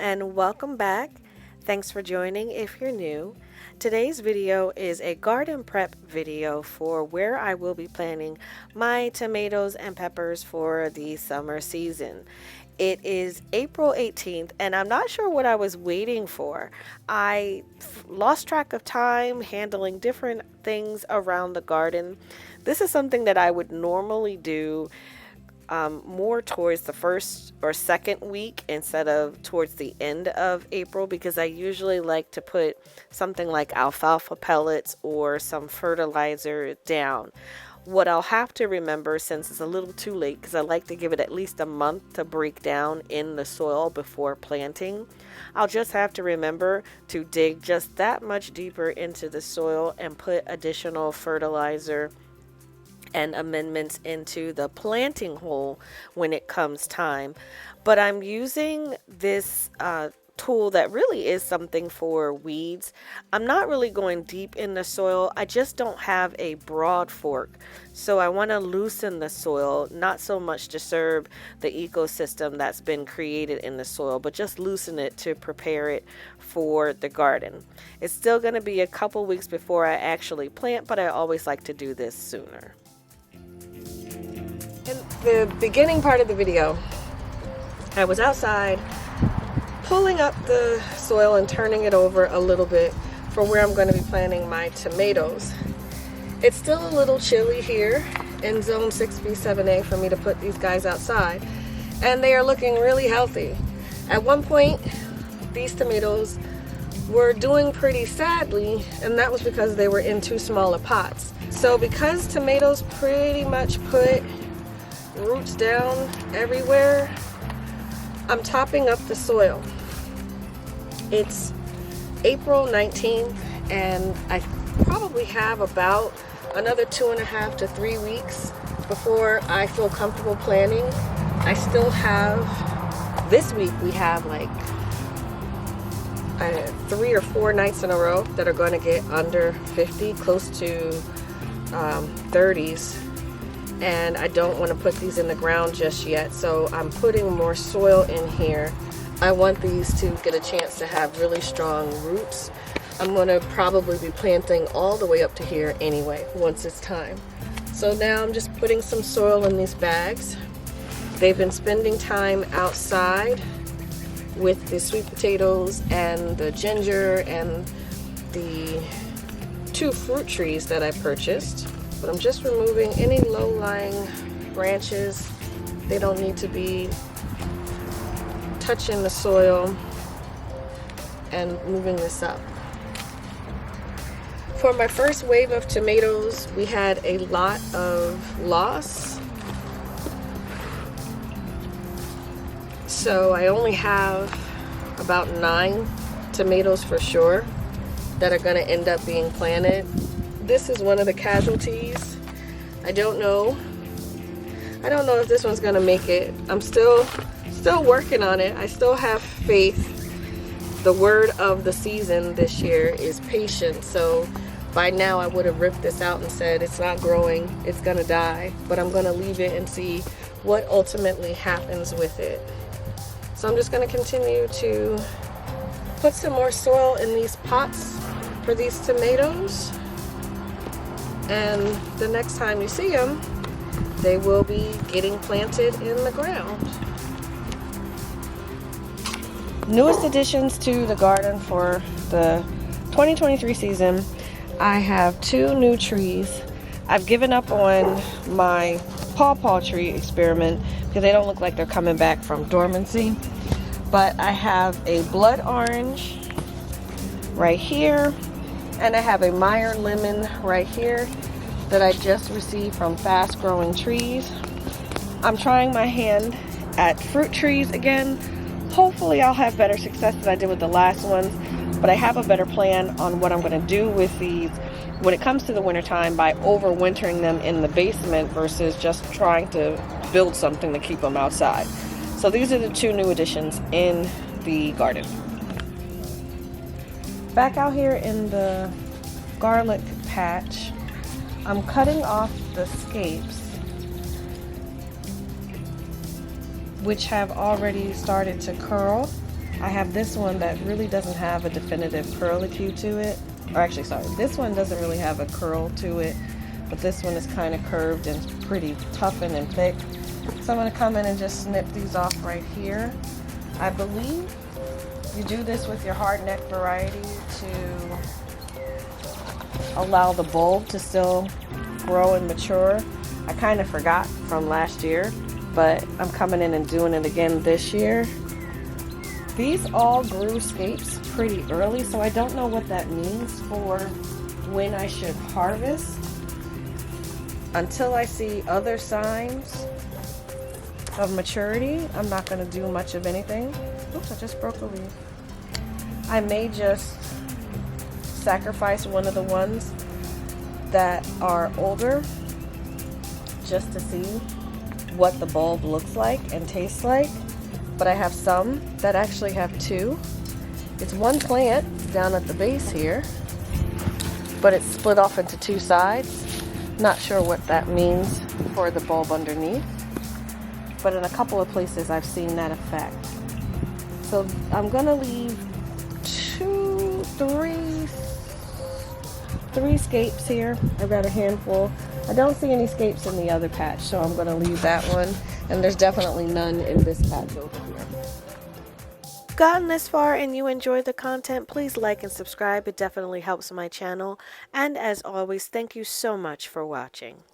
and welcome back. Thanks for joining if you're new. Today's video is a garden prep video for where I will be planting my tomatoes and peppers for the summer season. It is April 18th and I'm not sure what I was waiting for. I lost track of time handling different things around the garden. This is something that I would normally do more towards the first or second week instead of towards the end of April, because I usually like to put something like alfalfa pellets or some fertilizer down. What I'll have to remember, since it's a little too late, because I like to give it at least a month to break down in the soil before planting, I'll just have to remember to dig just that much deeper into the soil and put additional fertilizer and amendments into the planting hole when it comes time. But I'm using this tool that really is something for weeds. I'm not really going deep in the soil. I just don't have a broad fork. So I want to loosen the soil, not so much disturb the ecosystem that's been created in the soil, but just loosen it to prepare it for the garden. It's still going to be a couple weeks before I actually plant, but I always like to do this sooner. In the beginning part of the video, I was outside pulling up the soil and turning it over a little bit for where I'm going to be planting my tomatoes. It's still a little chilly here in zone 6B7A for me to put these guys outside, and they are looking really healthy. At one point, these tomatoes were doing pretty sadly, and that was because they were in too small of pots. So because tomatoes pretty much put roots down everywhere, I'm topping up the soil. It's April 19th and I probably have about another 2.5 to 3 weeks before I feel comfortable planting. I still have, this week we have like 3 or 4 nights in a row that are going to get under 50, close to 30s. And I don't want to put these in the ground just yet, so I'm putting more soil in here. I want these to get a chance to have really strong roots. I'm going to probably be planting all the way up to here anyway once it's time. So now I'm just putting some soil in these bags. They've been spending time outside with the sweet potatoes and the ginger and the 2 fruit trees that I purchased. But I'm just removing any low-lying branches. They don't need to be touching the soil, and moving this up. For my first wave of tomatoes, we had a lot of loss. So I only have about 9 tomatoes for sure that are going to end up being planted. This is one of the casualties. I don't know if this one's gonna make it. I'm still working on it. I still have faith. The word of the season this year is patience. So by now I would have ripped this out and said it's not growing, it's gonna die. But I'm gonna leave it and see what ultimately happens with it. So I'm just gonna continue to put some more soil in these pots for these tomatoes. And the next time you see them, they will be getting planted in the ground. Newest additions to the garden for the 2023 season, I have 2 new trees. I've given up on my pawpaw tree experiment because they don't look like they're coming back from dormancy. But I have a blood orange right here, and I have a Meyer lemon right here that I just received from Fast Growing Trees. I'm trying my hand at fruit trees again. Hopefully I'll have better success than I did with the last ones, but I have a better plan on what I'm going to do with these when it comes to the wintertime by overwintering them in the basement versus just trying to build something to keep them outside. So these are the 2 new additions in the garden. Back out here in the garlic patch, I'm cutting off the scapes, which have already started to curl. I have this one that really doesn't have a definitive curlicue to it. Or actually, sorry, this one doesn't really have a curl to it, but this one is kind of curved and pretty toughened and thick. So I'm going to come in and just snip these off right here. I believe you do this with your hard neck variety to allow the bulb to still grow and mature. I kind of forgot from last year, but I'm coming in and doing it again this year. These all grew scapes pretty early, so I don't know what that means for when I should harvest. Until I see other signs of maturity, I'm not going to do much of anything. Oops, I just broke a leaf. I may just sacrifice one of the ones that are older just to see what the bulb looks like and tastes like. But I have some that actually have two. It's one plant down at the base here, but it's split off into two sides. Not sure what that means for the bulb underneath, but in a couple of places I've seen that effect. So I'm gonna leave three scapes here. I've got a handful. I don't see any scapes in the other patch, so I'm gonna leave that one. And there's definitely none in this patch over here. If you've gotten this far and you enjoyed the content, please like and subscribe. It definitely helps my channel. And as always, thank you so much for watching.